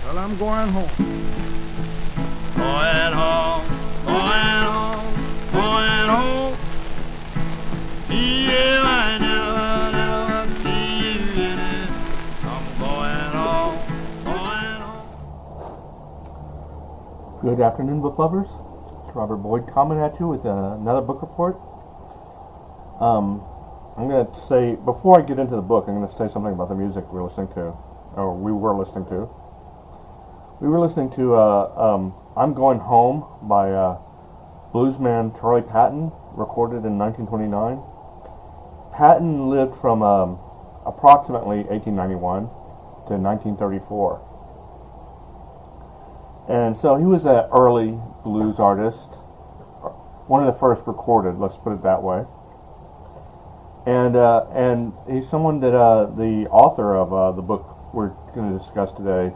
Well, I'm going home. Going home, going home, going home. Yeah, I never see you in it. I'm going home, going home. Good afternoon, book lovers. It's Robert Boyd coming at you with another book report. I'm going to say, before I get into the book, I'm going to say something about the music we're listening to, or we were listening to. We were listening to I'm Going Home by bluesman Charlie Patton, recorded in 1929. Patton lived from approximately 1891 to 1934. And so he was an early blues artist, one of the first recorded, let's put it that way. And he's someone that the author of the book we're going to discuss today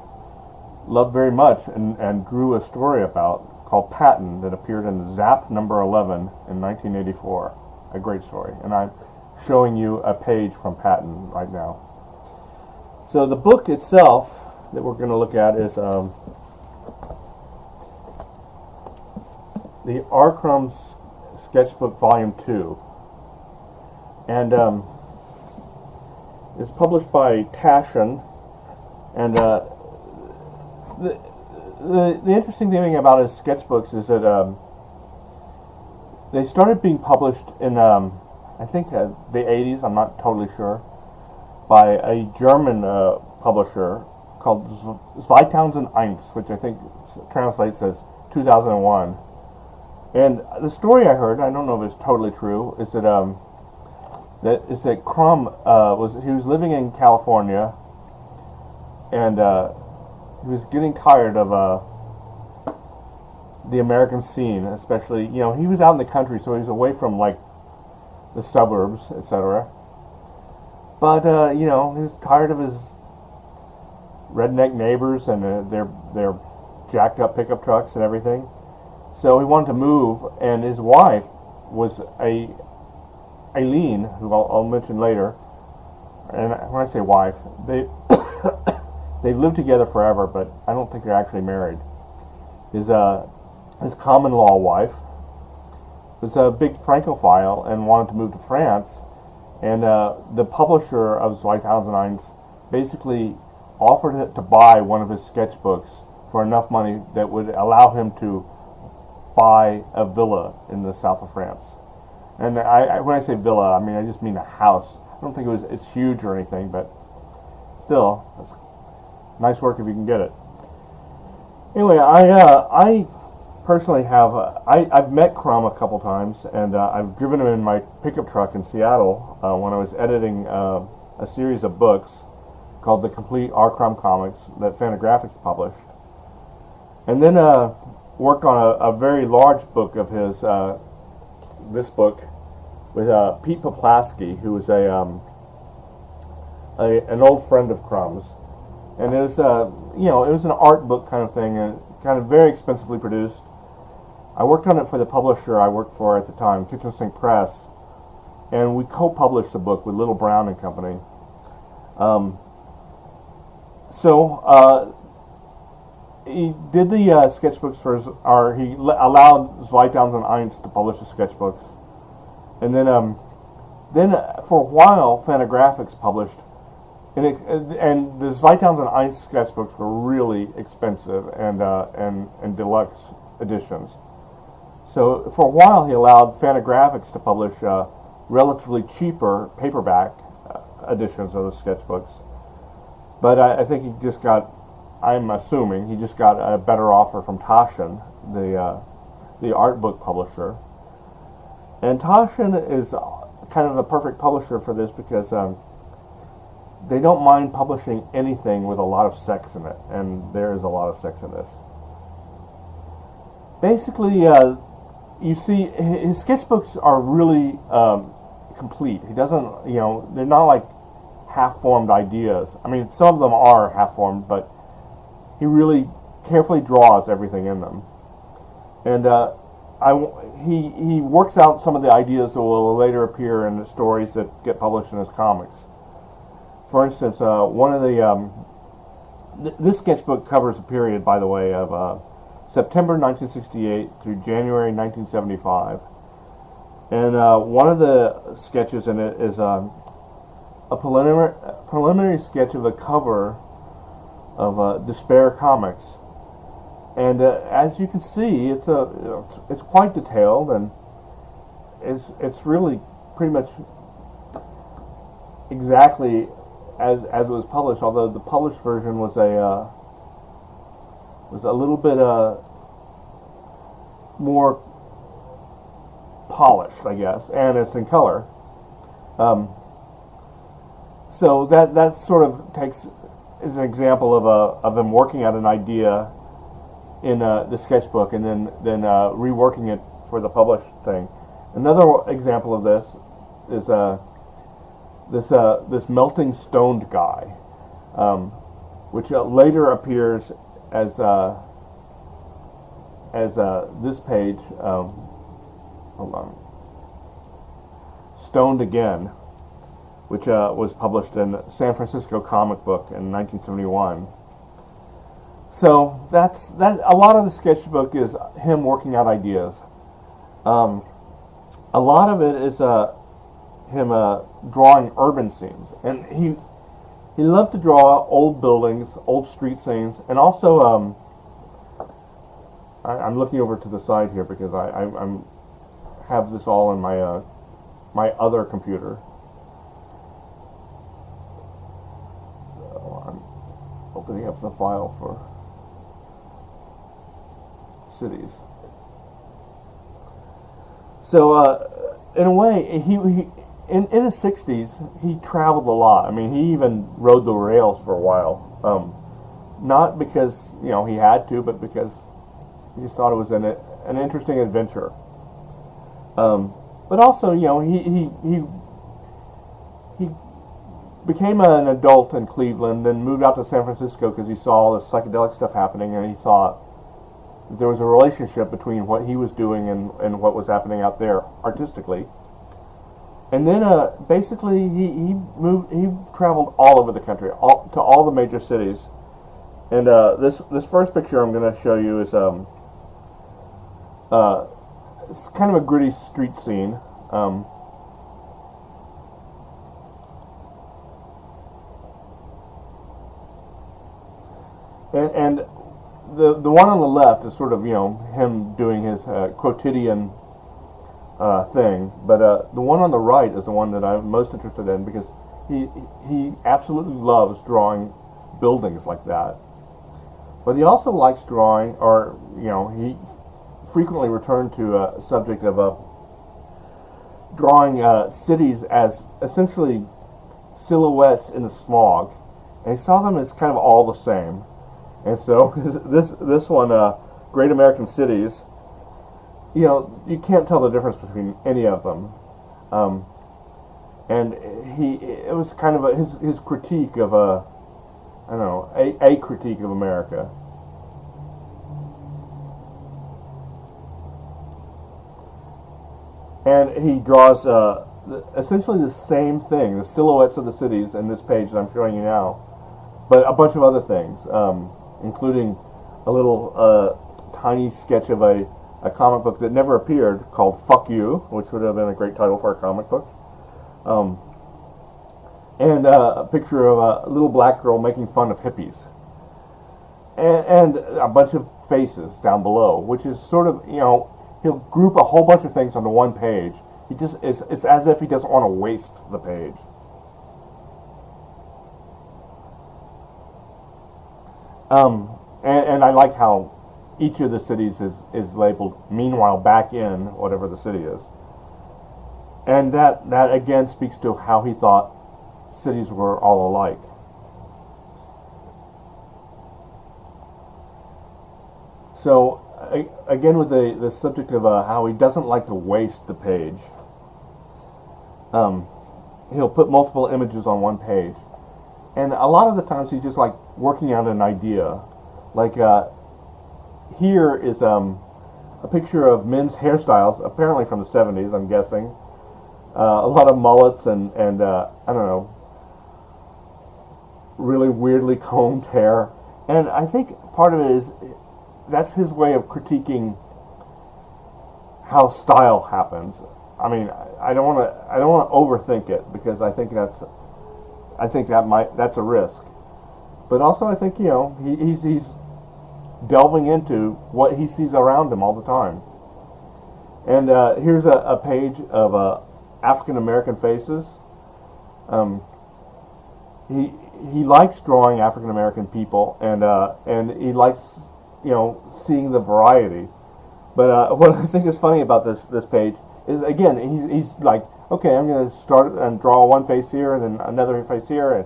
loved very much and drew a story about called Patton that appeared in Zap number 11 in 1984. A great story. And I'm showing you a page from Patton right now. So the book itself that we're going to look at is the Crumbs Sketchbook Volume 2. And it's published by Patton. And the interesting thing about his sketchbooks is that they started being published in, I think, the 80s, I'm not totally sure, by a German publisher called Zweitausendeins, which I think translates as 2001. And the story I heard, I don't know if it's totally true, is that Crumb was living in California, and he was getting tired of the American scene, especially, he was out in the country, so he was away from, like, the suburbs, etc. But, he was tired of his redneck neighbors and their jacked up pickup trucks and everything. So he wanted to move, and his wife was Eileen, who I'll mention later. And when I say wife, they've lived together forever, but I don't think they're actually married. His common law wife was a big Francophile and wanted to move to France, and the publisher of Zweitausendeins basically offered to buy one of his sketchbooks for enough money that would allow him to buy a villa in the south of France. And when I say villa, I mean I just mean a house. I don't think it's huge or anything, but still, it's nice work if you can get it. Anyway, I personally have I've met Crumb a couple times, and I've driven him in my pickup truck in Seattle when I was editing a series of books called The Complete Crumb Comics that Fantagraphics published, and then worked on a very large book of his, this book, with Pete Poplaski, who was an old friend of Crumb's. And it was, it was an art book kind of thing, and kind of very expensively produced. I worked on it for the publisher I worked for at the time, Kitchen Sink Press, and we co-published the book with Little Brown and Company. He did the sketchbooks he allowed Zweitausendeins to publish the sketchbooks, and then for a while Fantagraphics published. And the Zweitausendeins sketchbooks were really expensive and deluxe editions. So for a while he allowed Fantagraphics to publish relatively cheaper paperback editions of the sketchbooks. But I think I'm assuming he just got a better offer from Taschen, the art book publisher. And Taschen is kind of the perfect publisher for this because they don't mind publishing anything with a lot of sex in it, and there is a lot of sex in this. Basically, you see, his sketchbooks are really complete. He doesn't, they're not like half-formed ideas. I mean, some of them are half-formed, but he really carefully draws everything in them. And he works out some of the ideas that will later appear in the stories that get published in his comics. For instance, one of the This sketchbook covers a period, by the way, of September 1968 through January 1975. And one of the sketches in it is a preliminary sketch of a cover of Despair Comics. And as you can see, it's quite detailed, and it's really pretty much exactly as it was published. Although the published version was a little bit more polished, I guess, and it's in color. So that sort of is an example of him working out an idea in the sketchbook and then reworking it for the published thing. Another example of this is this melting stoned guy, which later appears as this page. Hold on. Stoned Again, which was published in San Francisco Comic Book in 1971. So that's that. A lot of the sketchbook is him working out ideas. A lot of it is him drawing urban scenes, and he loved to draw old buildings, old street scenes, and also I'm looking over to the side here because I'm have this all in my my other computer. So I'm opening up the file for cities. So in a way, he in the 60s he traveled a lot. I mean, he even rode the rails for a while. Not because he had to, but because he just thought it was an interesting adventure. But also, he became an adult in Cleveland and moved out to San Francisco because he saw all this psychedelic stuff happening, and he saw that there was a relationship between what he was doing and what was happening out there artistically. And then basically he traveled all over the country, to all the major cities. And this first picture I'm going to show you is it's kind of a gritty street scene. And the one on the left is sort of him doing his quotidian thing, but the one on the right is the one that I'm most interested in because he absolutely loves drawing buildings like that. But he also likes drawing, or he frequently returned to a subject of drawing cities as essentially silhouettes in the smog, and he saw them as kind of all the same. And so this one, Great American Cities, you can't tell the difference between any of them. And it was kind of his critique of a critique of America. And he draws essentially the same thing, the silhouettes of the cities in this page that I'm showing you now, but a bunch of other things, including a little tiny sketch of a comic book that never appeared called Fuck You, which would have been a great title for a comic book. And a picture of a little black girl making fun of hippies. And a bunch of faces down below, which is sort of, he'll group a whole bunch of things onto one page. It's as if he doesn't want to waste the page. And I like how each of the cities is labeled "Meanwhile back in" whatever the city is. And that again speaks to how he thought cities were all alike. So again, with the subject of how he doesn't like to waste the page, he'll put multiple images on one page, and a lot of the times he's just like working out an idea. Like here is a picture of men's hairstyles, apparently from the 70s, I'm guessing. A lot of mullets and I don't know, really weirdly combed hair. And I think part of it is that's his way of critiquing how style happens. I mean, I don't want to overthink it, because I think that's a risk. But also, I think he's delving into what he sees around him all the time. And here's a page of African American faces. He likes drawing African American people, and he likes seeing the variety. But what I think is funny about this page is, again, he's like, okay, I'm going to start and draw one face here and then another face here and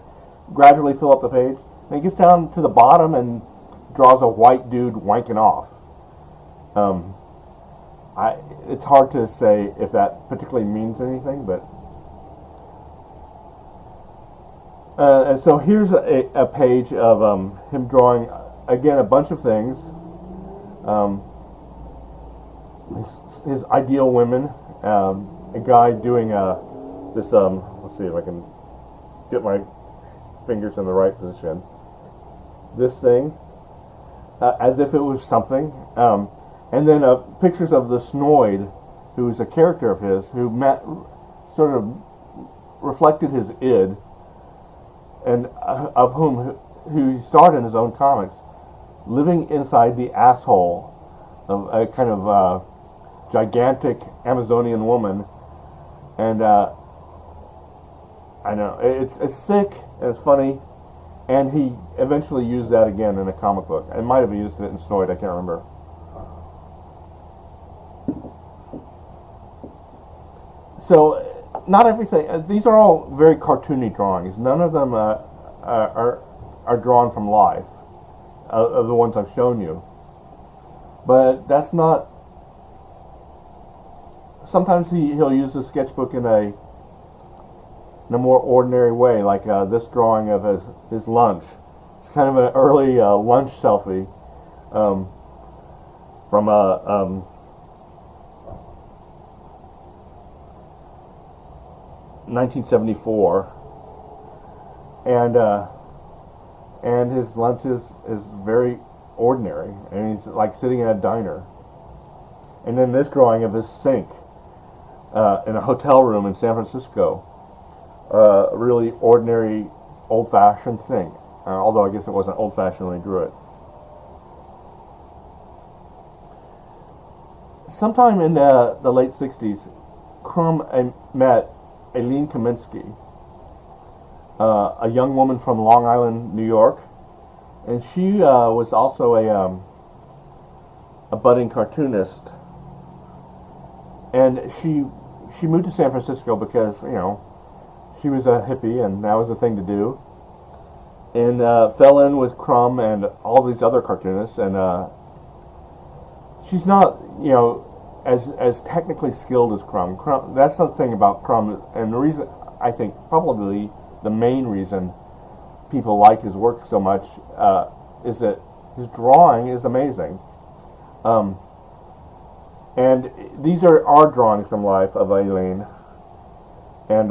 gradually fill up the page. And he gets down to the bottom and draws a white dude wanking off. It's hard to say if that particularly means anything, but and so here's a page of him drawing, again, a bunch of things. His ideal women, a guy doing this. Let's see if I can get my fingers in the right position. This thing, as if it was something, and then pictures of the Snoid, who's a character of his, who sort of reflected his id, and of who he starred in his own comics, living inside the asshole of a kind of gigantic Amazonian woman. And I know it's sick and it's funny, and he eventually used that again in a comic book. I might have used it in Snoid, I can't remember. So not everything, these are all very cartoony drawings. None of them are drawn from life, of the ones I've shown you. But that's not. Sometimes he'll use the sketchbook in a more ordinary way, like this drawing of his lunch. It's kind of an early lunch selfie from 1974, and his lunch is very ordinary, and he's like sitting in a diner. And then this drawing of his sink in a hotel room in San Francisco, really ordinary, old-fashioned thing. Although I guess it wasn't old-fashioned when he drew it. Sometime in the late 60s, Crumb met Eileen Kaminsky, a young woman from Long Island, New York, and she was also a budding cartoonist. And she moved to San Francisco because she was a hippie and that was the thing to do, and fell in with Crumb and all these other cartoonists. And she's not as technically skilled as Crumb. That's the thing about Crumb, and the reason, I think probably the main reason people like his work so much is that his drawing is amazing. And these are our drawings from life of Eileen. And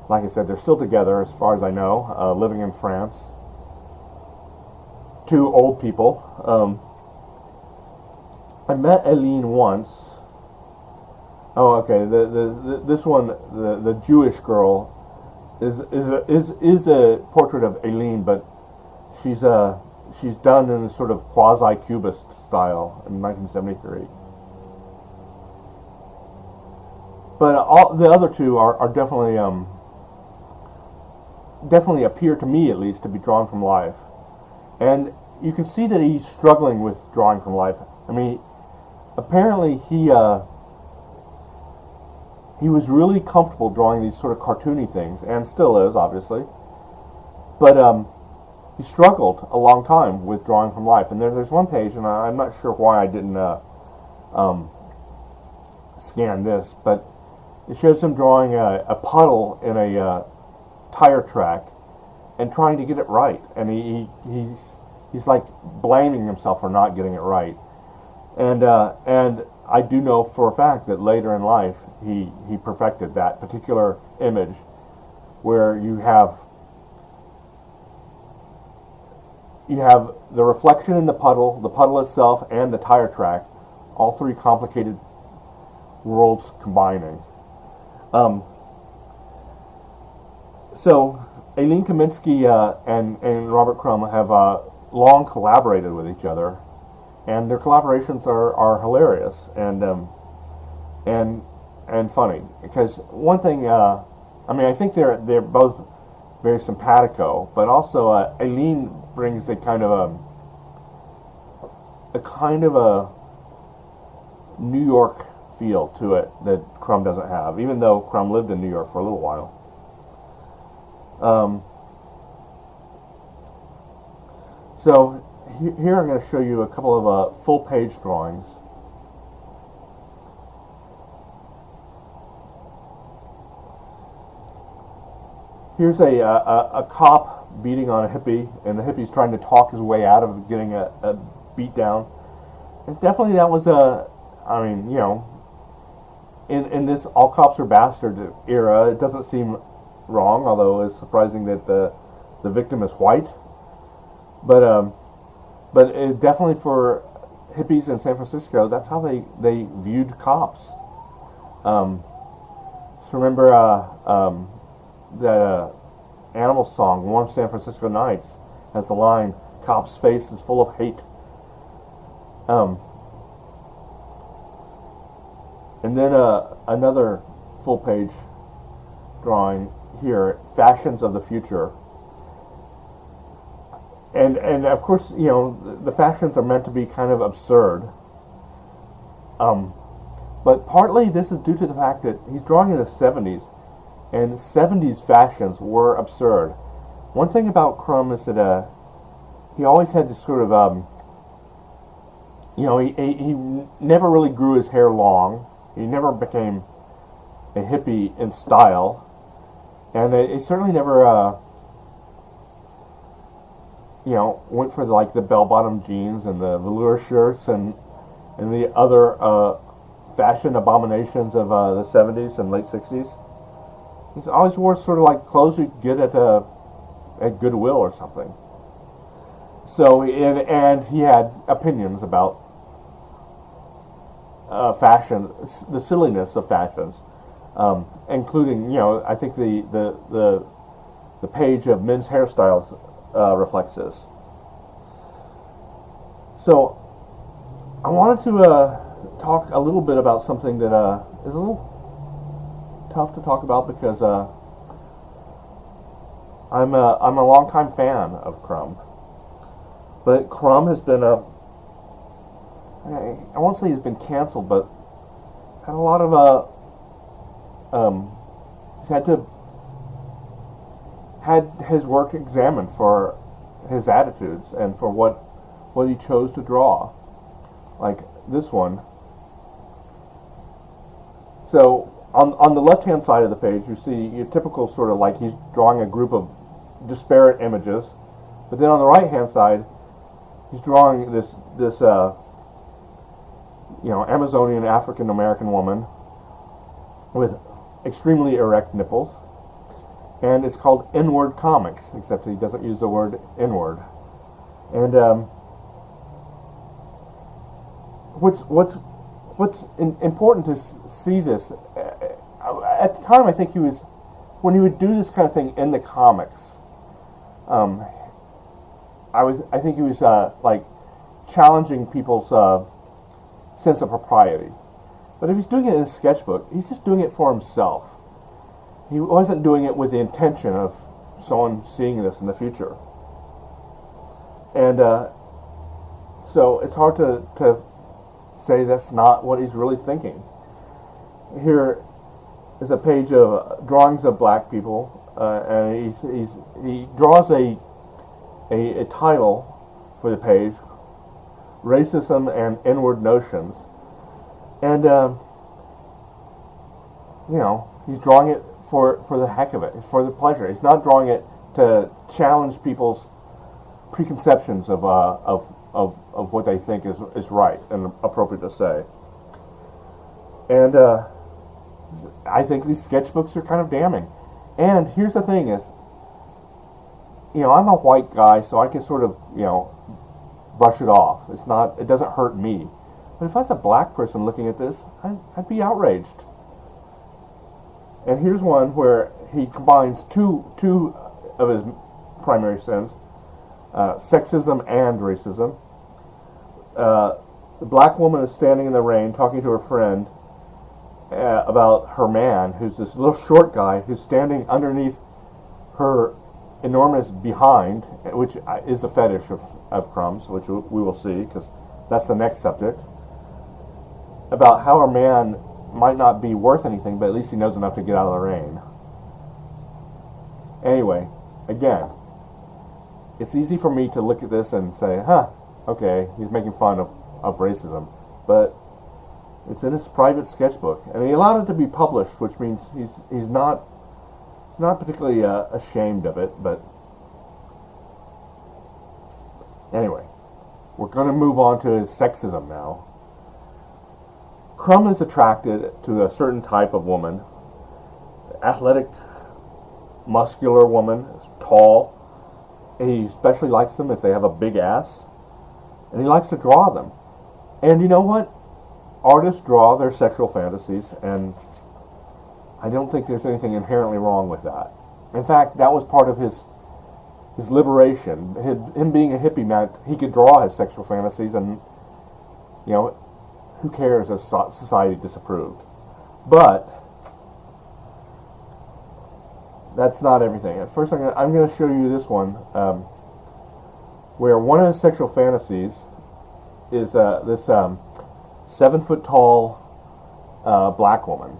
like I said, they're still together as far as I know, living in France. Two old people. I met Eileen once. Oh, okay. This one, the Jewish girl, is a portrait of Eileen, but she's done in a sort of quasi-cubist style in 1973. But all the other two are definitely appear to me, at least, to be drawn from life. And you can see that he's struggling with drawing from life. I mean, apparently he was really comfortable drawing these sort of cartoony things, and still is, obviously. But he struggled a long time with drawing from life. And there's one page, and I'm not sure why I didn't scan this, but it shows him drawing a puddle in a tire track and trying to get it right. And he's like blaming himself for not getting it right. And I do know for a fact that later in life he perfected that particular image where you have you have the reflection in the puddle itself, and the tire track, all three complicated worlds combining. So Eileen Kaminsky and Robert Crumb have long collaborated with each other, and their collaborations are hilarious and funny. Because one thing, I think they're both very simpatico, but also Eileen brings a kind of a New York feel to it that Crumb doesn't have, even though Crumb lived in New York for a little while. So here I'm going to show you a couple of full-page drawings. Here's a cop beating on a hippie, and the hippie's trying to talk his way out of getting a beat down. And definitely that was in this all cops are bastard era, it doesn't seem wrong, although it's surprising that the victim is white. But it definitely for hippies in San Francisco, that's how they viewed cops. So remember that Animal song, Warm San Francisco Nights, has the line, "Cop's face is full of hate." And then another full-page drawing here, Fashions of the Future. And of course, the fashions are meant to be kind of absurd. But partly this is due to the fact that he's drawing in the 70s, and 70s fashions were absurd. One thing about Crumb is that he always had this sort of, he never really grew his hair long. He never became a hippie in style. And he certainly never, went for the bell-bottom jeans and the velour shirts and the other fashion abominations of the 70s and late 60s. He's always wore sort of clothes you get at Goodwill or something. So, and he had opinions about fashion, the silliness of fashions, including, I think the page of men's hairstyles reflects this. So, I wanted to talk a little bit about something that is a little tough to talk about because I'm a longtime fan of Crumb, but Crumb has been I won't say he's been canceled, but he's had a lot of he's had his work examined for his attitudes and for what he chose to draw, like this one. So on the left-hand side of the page, you see your typical sort of he's drawing a group of disparate images, but then on the right-hand side, he's drawing this Amazonian African-American woman with extremely erect nipples, and it's called N-word comics, except he doesn't use the word N-word. And what's important to see this at the time, I think when he would do this kind of thing in the comics, I think he was challenging people's sense of propriety. But if he's doing it in a sketchbook, he's just doing it for himself. He wasn't doing it with the intention of someone seeing this in the future. And so it's hard to say that's not what he's really thinking. Here is a page of drawings of black people, and he draws a title for the page, Racism and Inward Notions. And he's drawing it for the heck of it, for the pleasure. He's not drawing it to challenge people's preconceptions of what they think is right and appropriate to say. And I think these sketchbooks are kind of damning. And here's the thing is, I'm a white guy, so I can sort of, brush it off. It doesn't hurt me. But if I was a black person looking at this, I'd be outraged. And here's one where he combines two of his primary sins, sexism and racism. The black woman is standing in the rain talking to her friend about her man, who's this little short guy who's standing underneath her enormous behind, which is a fetish of Crumbs, which we will see, because that's the next subject, about how her man might not be worth anything, but at least he knows enough to get out of the rain. Anyway, again, it's easy for me to look at this and say, okay, he's making fun of racism, but it's in his private sketchbook, and he allowed it to be published, which means he's not particularly ashamed of it. But anyway, we're going to move on to his sexism now. Crumb is attracted to a certain type of woman, athletic, muscular woman, tall. He especially likes them if they have a big ass, and he likes to draw them. And you know what? Artists draw their sexual fantasies, and I don't think there's anything inherently wrong with that. In fact, that was part of his liberation. Him being a hippie meant he could draw his sexual fantasies, and who cares if society disapproved? But that's not everything. At first, I'm going to show you this one, where one of his sexual fantasies is this 7-foot-tall black woman.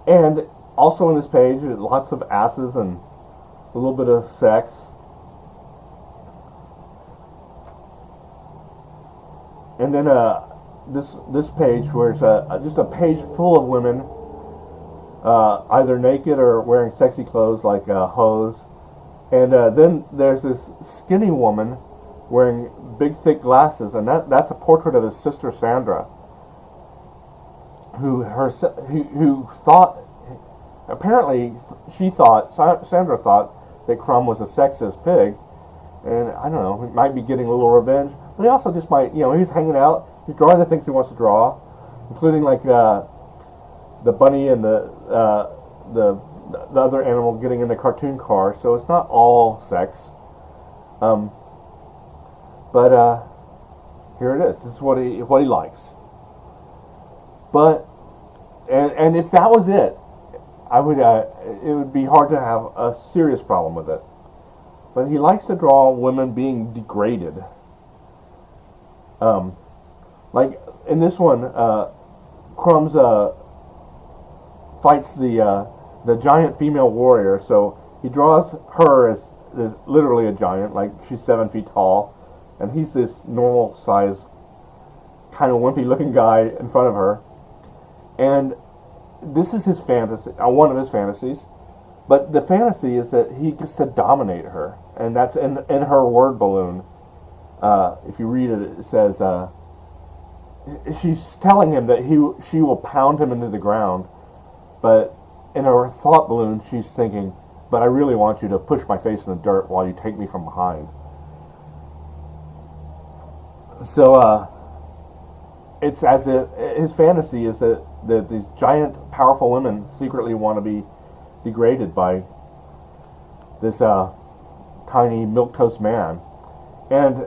And also in this page, lots of asses and a little bit of sex. And then this page, where it's just a page full of women, either naked or wearing sexy clothes like hose. And then there's this skinny woman wearing big, thick glasses, and that's a portrait of his sister Sandra, who thought, apparently Sandra thought that Crumb was a sexist pig, and I don't know, he might be getting a little revenge, but he also just might, he's hanging out, he's drawing the things he wants to draw, including like the bunny and the other animal getting in the cartoon car, so it's not all sex. But here it is. This is what he likes. But and if that was it, I would it would be hard to have a serious problem with it. But he likes to draw women being degraded. Like in this one, Crumbs fights the giant female warrior. So he draws her as literally a giant, like she's 7 feet tall. And he's this normal size, kind of wimpy looking guy in front of her. And this is his fantasy, one of his fantasies. But the fantasy is that he gets to dominate her. And that's in her word balloon. If you read it, it says, she's telling him that she will pound him into the ground. But in her thought balloon, she's thinking, but I really want you to push my face in the dirt while you take me from behind. So it's as if his fantasy is that these giant, powerful women secretly want to be degraded by this tiny milquetoast man. And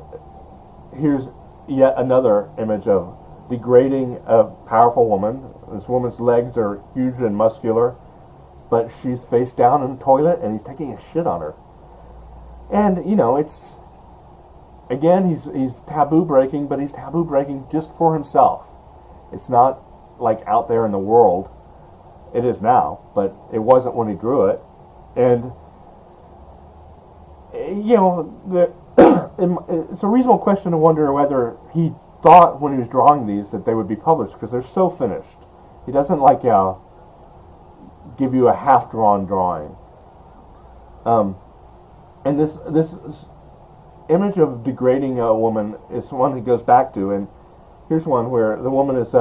here's yet another image of degrading a powerful woman. This woman's legs are huge and muscular, but she's face down in the toilet and he's taking a shit on her. And it's, again, he's taboo breaking, but he's taboo breaking just for himself. It's not like out there in the world. It is now, but it wasn't when he drew it. And it's a reasonable question to wonder whether he thought when he was drawing these that they would be published, because they're so finished. He doesn't give you a half-drawn drawing. And this image of degrading a woman is one he goes back to, and here's one where the woman is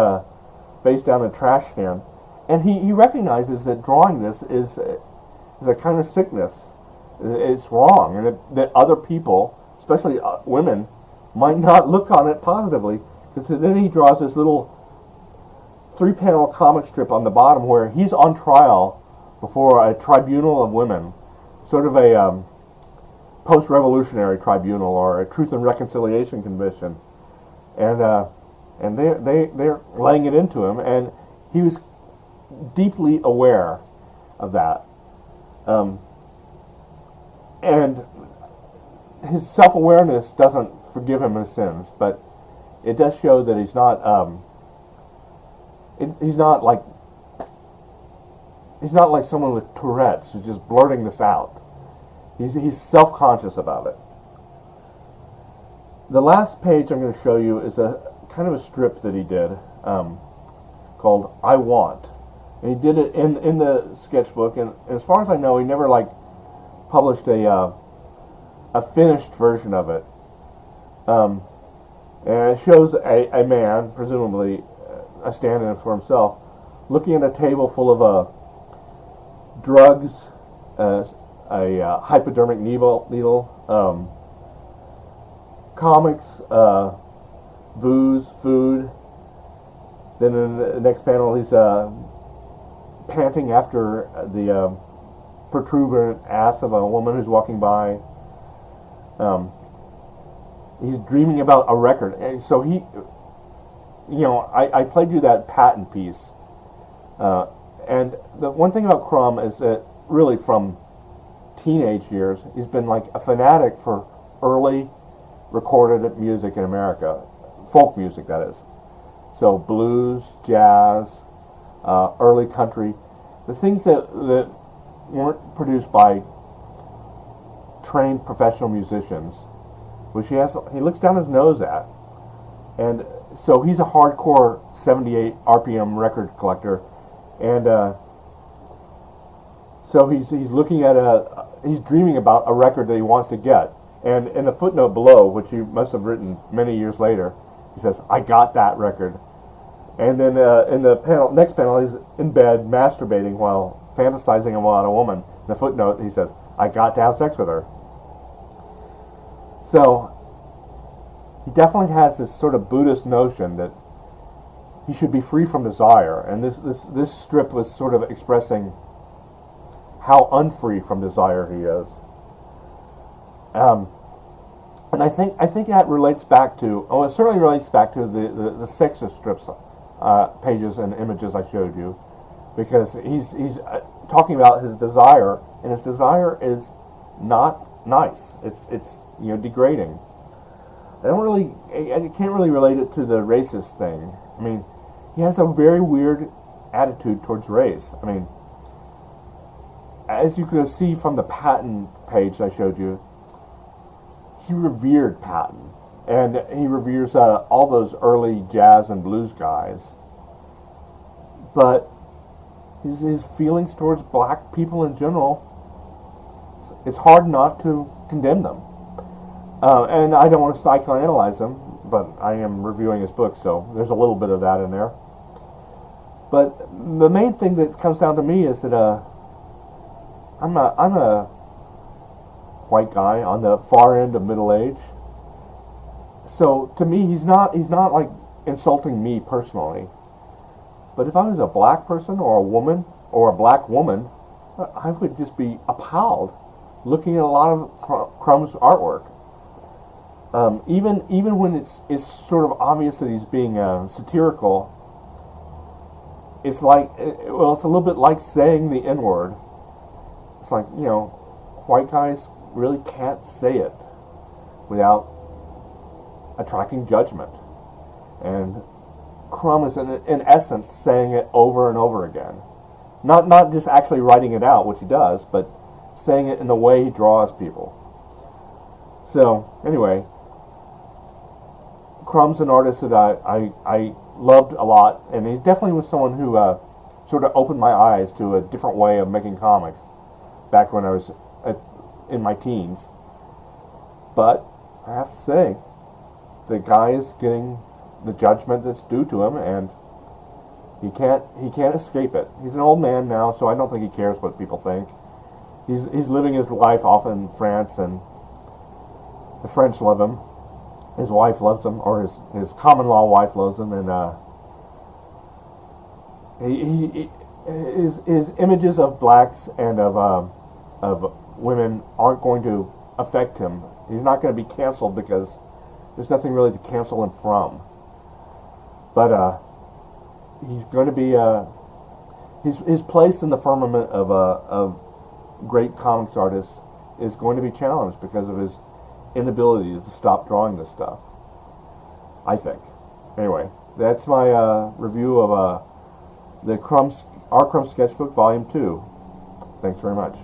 face down in a trash can, and he recognizes that drawing this is a kind of sickness, It's wrong, and that other people, especially women, might not look on it positively. Because then he draws this little 3-panel comic strip on the bottom where he's on trial before a tribunal of women, sort of a post-revolutionary tribunal or a Truth and Reconciliation Commission, and they're laying it into him, and he was deeply aware of that, and his self-awareness doesn't forgive him his sins, but it does show that he's not like someone with Tourette's who's just blurting this out. He's self-conscious about it. The last page I'm going to show you is a kind of a strip that he did called "I Want," and he did it in the sketchbook. And as far as I know, he never published a finished version of it. And it shows a man, presumably a stand-in for himself, looking at a table full of drugs, a hypodermic needle, comics, booze, food. Then in the next panel, he's panting after the protuberant ass of a woman who's walking by. He's dreaming about a record. And so I played you that Patton piece. And the one thing about Crumb is that really from teenage years, he's been like a fanatic for early recorded music in America. Folk music, that is. So blues, jazz, early country. The things that weren't produced by trained professional musicians, which he looks down his nose at. And so he's a hardcore 78 RPM record collector. And so he's looking at he's dreaming about a record that he wants to get. And in the footnote below, which he must have written many years later, he says, "I got that record." And then in the next panel, he's in bed masturbating while fantasizing about a woman. In the footnote, he says, "I got to have sex with her." So he definitely has this sort of Buddhist notion that he should be free from desire, and this strip was sort of expressing how unfree from desire he is. And I think that relates back to, it certainly relates back to the sexist strips, pages and images I showed you, because he's talking about his desire, and his desire is not nice. It's degrading. I can't really relate it to the racist thing. I mean, he has a very weird attitude towards race. I mean, as you could see from the Patton page I showed you, he revered Patton, and he reveres all those early jazz and blues guys. But his feelings towards black people in general, it's hard not to condemn them. And I don't want to psychoanalyze him, but I am reviewing his book, so there's a little bit of that in there. But the main thing that comes down to me is that I'm a white guy on the far end of middle age. So to me, he's not like insulting me personally. But if I was a black person or a woman or a black woman, I would just be appalled looking at a lot of Crumb's artwork. Even when it's sort of obvious that he's being satirical, it's like, it's a little bit like saying the N-word. It's like, white guys really can't say it without attracting judgment. And Crumb is in essence saying it over and over again. Not just actually writing it out, which he does, but saying it in the way he draws people. So, anyway, Crumb's an artist that I loved a lot, and he definitely was someone who sort of opened my eyes to a different way of making comics back when I was in my teens. But I have to say, the guy is getting the judgment that's due to him, and he can't escape it. He's an old man now, so I don't think he cares what people think. he's living his life off in France, and the French love him. His wife loves him, or his common law wife loves him, and his images of blacks and of women aren't going to affect him. He's not going to be canceled because there's nothing really to cancel him from. But he's going to be his place in the firmament of great comics artists is going to be challenged because of his inability to stop drawing this stuff, I think. Anyway, that's my review of the Crumbs Sketchbook Volume 2. Thanks very much.